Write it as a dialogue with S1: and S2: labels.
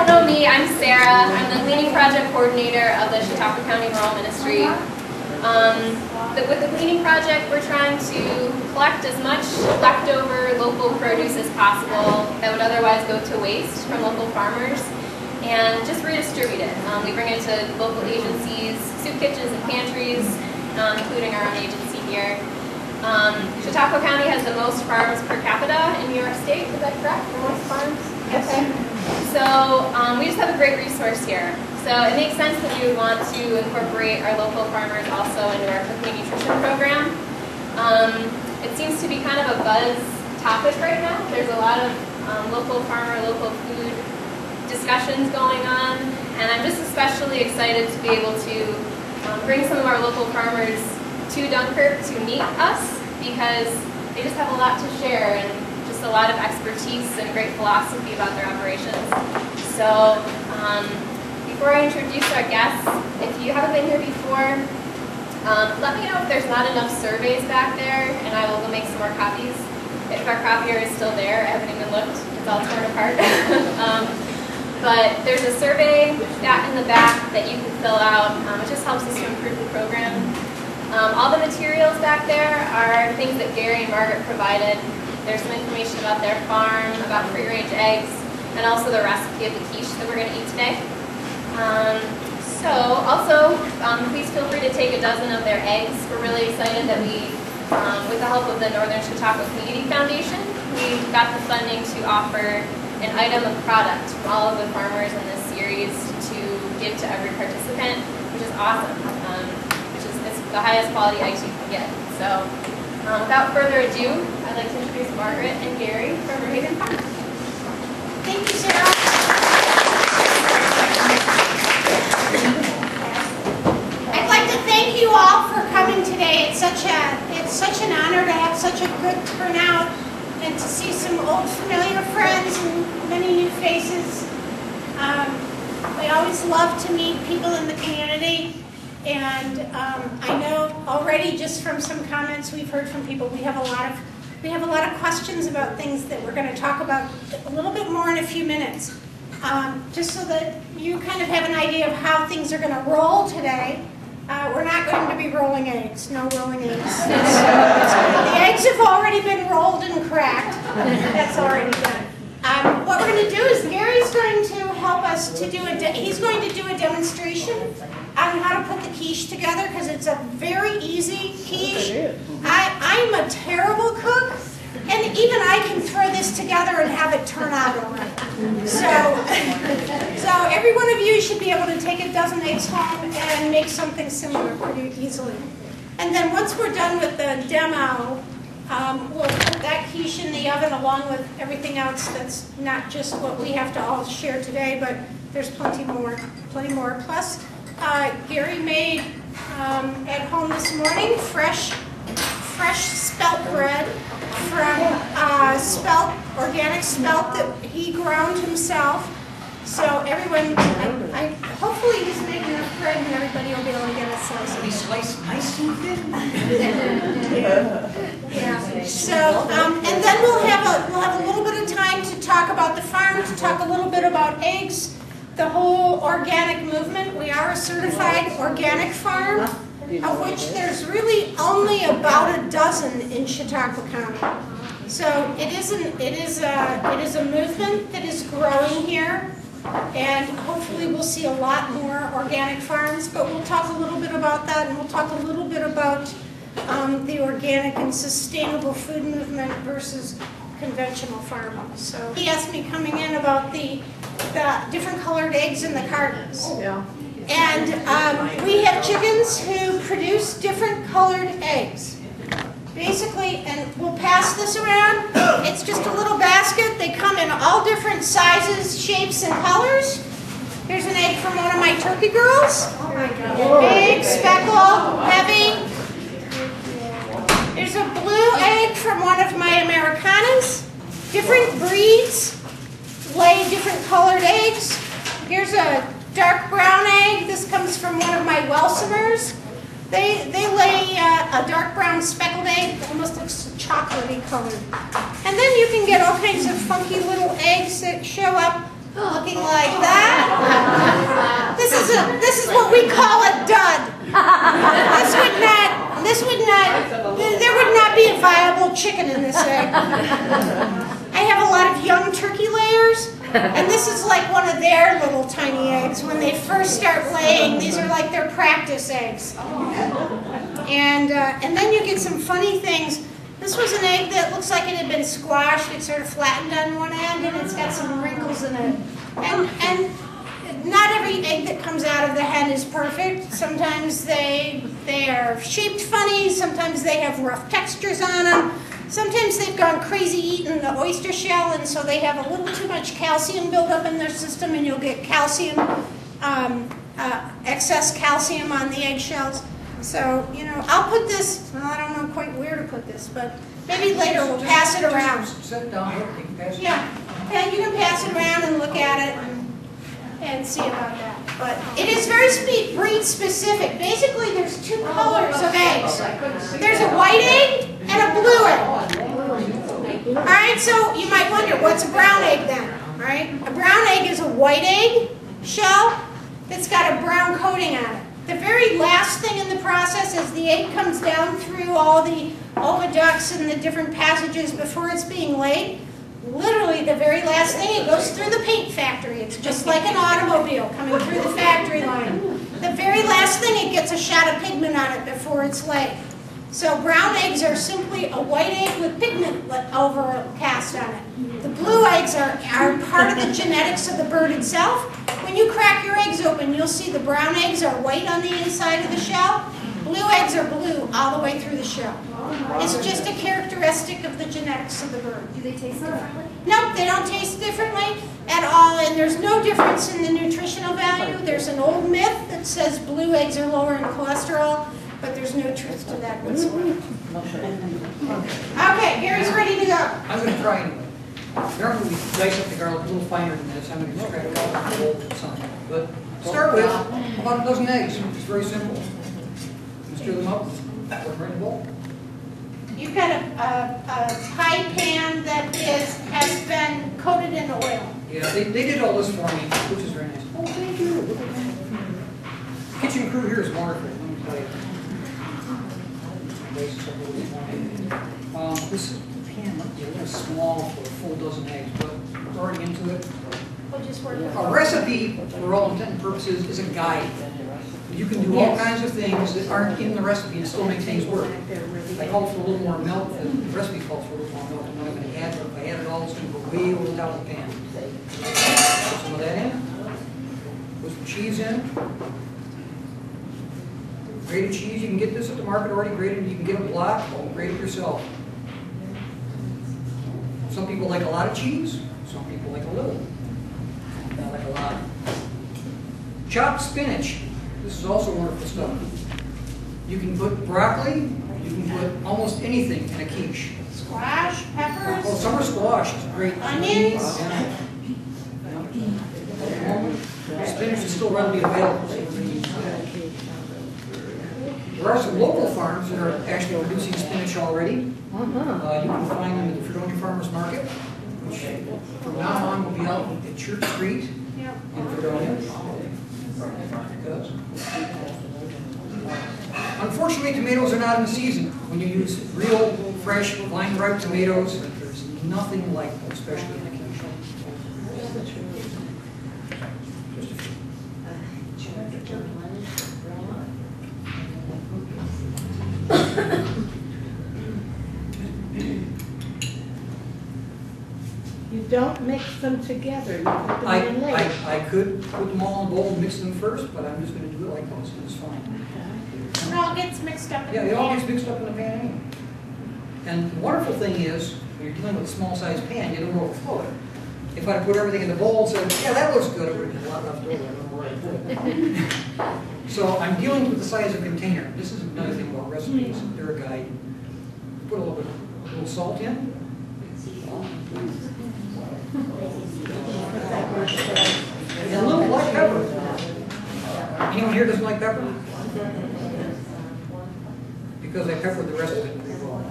S1: don't know me, I'm Sarah. I'm the cleaning project coordinator of the Chautauqua County Rural Ministry. With the cleaning project, we're trying to collect as much leftover local produce as possible that would otherwise go to waste from local farmers and just redistribute it. We bring it to local agencies, soup kitchens and pantries, including our own agency here. Chautauqua County has the most farms per capita in New York State, is that correct? The most farms?
S2: Yes.
S1: Okay. So we just have a great resource here. So it makes sense that we would want to incorporate our local farmers also into our cooking and nutrition program. It seems to be kind of a buzz topic right now. There's a lot of local farmer, local food discussions going on, and I'm just especially excited to be able to bring some of our local farmers to Dunkirk to meet us, because they just have a lot to share and just a lot of expertise and great philosophy about their operations. So before I introduce our guests, if you haven't been here before, let me know if there's not enough surveys back there, and I will go make some more copies. If our copier is still there, I haven't even looked, it's all torn apart. But there's a survey in the back that you can fill out. It just helps us to improve the program. All the materials back there are things that Gary and Margaret provided. There's some information about their farm, about free-range eggs, and also the recipe of the quiche that we're going to eat today. Please feel free to take a dozen of their eggs. We're really excited that we, with the help of the Northern Chautauqua Community Foundation, we got the funding to offer an item of product from all of the farmers in this series to give to every participant, which is awesome. It's the highest quality eggs you can get. So without further ado, I'd like to introduce Margaret and Gary from Brueggel Farm.
S2: Thank you, Sarah. I'd like to thank you all for coming today. It's such an honor to have such a good turnout and to see some old familiar friends and many new faces. We always love to meet people in the community. And I know already just from some comments we've heard from people, we have a lot of questions about things that we're going to talk about a little bit more in a few minutes. Just so that you kind of have an idea of how things are going to roll today. We're not going to be rolling eggs. No rolling eggs. The eggs have already been rolled and cracked. That's already done. What we're going to do is Gary's going to help us to do he's going to do a demonstration on how to put the quiche together, because it's a very easy quiche. I'm a terrible cook, and even I can throw this together and have it turn out all right. So every one of you should be able to take a dozen eggs home and make something similar pretty easily. And then once we're done with the demo, we'll put that quiche in the oven along with everything else that's not just what we have to all share today, but there's plenty more. Plus, Gary made at home this morning fresh spelt bread from organic spelt that he ground himself. So everyone, hopefully he's making enough bread and everybody will be able to get a slice.
S3: Will he slice nice and thin?
S2: Yeah. So and then we'll have a little bit of time to talk about the farm, to talk a little bit about eggs, the whole organic movement. We are a certified organic farm, of which there's really only about a dozen in Chautauqua County. So it is a movement that is growing here. And hopefully we'll see a lot more organic farms, but we'll talk a little bit about that, and we'll talk a little bit about the organic and sustainable food movement versus conventional farming. So he asked me coming in about the different colored eggs in the cartons.
S3: Yeah.
S2: And we have chickens who produce different colored eggs. Basically, and we'll pass this around, it's just a little basket. They come in all different sizes, shapes, and colors. Here's an egg from one of my turkey girls. Oh my God. Big, speckled, heavy. There's a blue egg from one of my Americanas. Different breeds lay different colored eggs. Here's a dark brown egg. This comes from one of my Welsomers. They lay a dark brown speckled egg, almost looks chocolatey colored. And then you can get all kinds of funky little eggs that show up looking like that. This is what we call a dud. There would not be a viable chicken in this egg. I have a lot of young turkey layers, and this is like one of their little tiny eggs. When they first start laying, these are like their practice eggs. And then you get some funny things. This was an egg that looks like it had been squashed. It's sort of flattened on one end, and it's got some wrinkles in it. And not every egg that comes out of the hen is perfect. Sometimes they are shaped funny. Sometimes they have rough textures on them. Sometimes they've gone crazy eating the oyster shell, and so they have a little too much calcium buildup in their system, and you'll get calcium, excess calcium on the eggshells. So, you know, I'll put this, well, I don't know quite where to put this, but maybe later we'll pass it around.
S3: Set it down here, you can pass it.
S2: Yeah, and you can pass it around and look at it and see about that. But it is very breed specific. Basically, there's two colors of eggs. There's a white egg and a blue egg. All right, so you might wonder, what's a brown egg then? All right, a brown egg is a white egg shell that's got a brown coating on it. The very last thing in the process, as the egg comes down through all the oviducts and the different passages before it's being laid, literally the very last thing, it goes through the paint factory. It's just like an automobile coming through the factory line. The very last thing, it gets a shot of pigment on it before it's laid. So brown eggs are simply a white egg with pigment cast on it. The blue eggs are part of the genetics of the bird itself. When you crack your eggs open, you'll see the brown eggs are white on the inside of the shell. Blue eggs are blue all the way through the shell. It's just a characteristic of the genetics of the bird.
S4: Do they taste differently?
S2: No, they don't taste differently at all, and there's no difference in the nutritional value. There's an old myth that says blue eggs are lower in cholesterol, but there's no truth to that whatsoever. Okay, Gary's ready to go.
S3: I'm going to try anyway. Normally we dice up the garlic a little finer than this. I'm going to scrape it out and roll it some. But start with about a dozen eggs. It's very simple. Stir them up. Put them in the bowl.
S2: You've got a pie pan that has been coated in oil.
S3: Yeah, they did all this for me, which is very nice. Oh, thank you. Look at that. Kitchen crew here is wonderful. Let me tell you. This pan might be a little small for a full dozen eggs, but it's already into it.
S2: We'll just work it.
S3: A recipe, for all intent and purposes, is a guide. You can do all kinds of things that aren't in the recipe and still make things work. I called for a little more milk, the recipe calls for a little more milk, and I'm going to add it. If I add it all, it's going to go way over the top of the pan. Put some of that in. Put some cheese in. Grated cheese, you can get this at the market already grated. You can get a block, or grate it yourself. Some people like a lot of cheese, some people like a little. I like a lot. Chopped spinach. This is also wonderful stuff. You can put broccoli, you can put almost anything in a quiche.
S2: Squash, peppers.
S3: Oh, summer squash is great.
S2: Onions.
S3: Spinach is still readily available. There are some local farms that are actually producing spinach already. You can find them at the Fredonia Farmers Market, which from now on will be out at Church Street in Fredonia. Unfortunately, tomatoes are not in season. When you use real, fresh, vine-ripe tomatoes, there's nothing like them, especially in the quiche.
S5: You don't mix them together. You put them in later.
S3: I could put them all in a bowl and mix them first, but I'm just going to do it like this, and it's fine.
S2: It all gets mixed up in
S3: Yeah,
S2: the
S3: it all
S2: pan.
S3: gets mixed up in the pan anyway. And the wonderful thing is, when you're dealing with a small-sized pan, you don't overflow it. If I put everything in the bowl and said, yeah, that looks good, I would have a lot left over. I don't know where I put it. So I'm dealing with the size of container. This is another thing about recipes. They're a guide. Put a little salt in. And a little black pepper. Anyone here doesn't like pepper? Because I peppered the rest of it pretty well.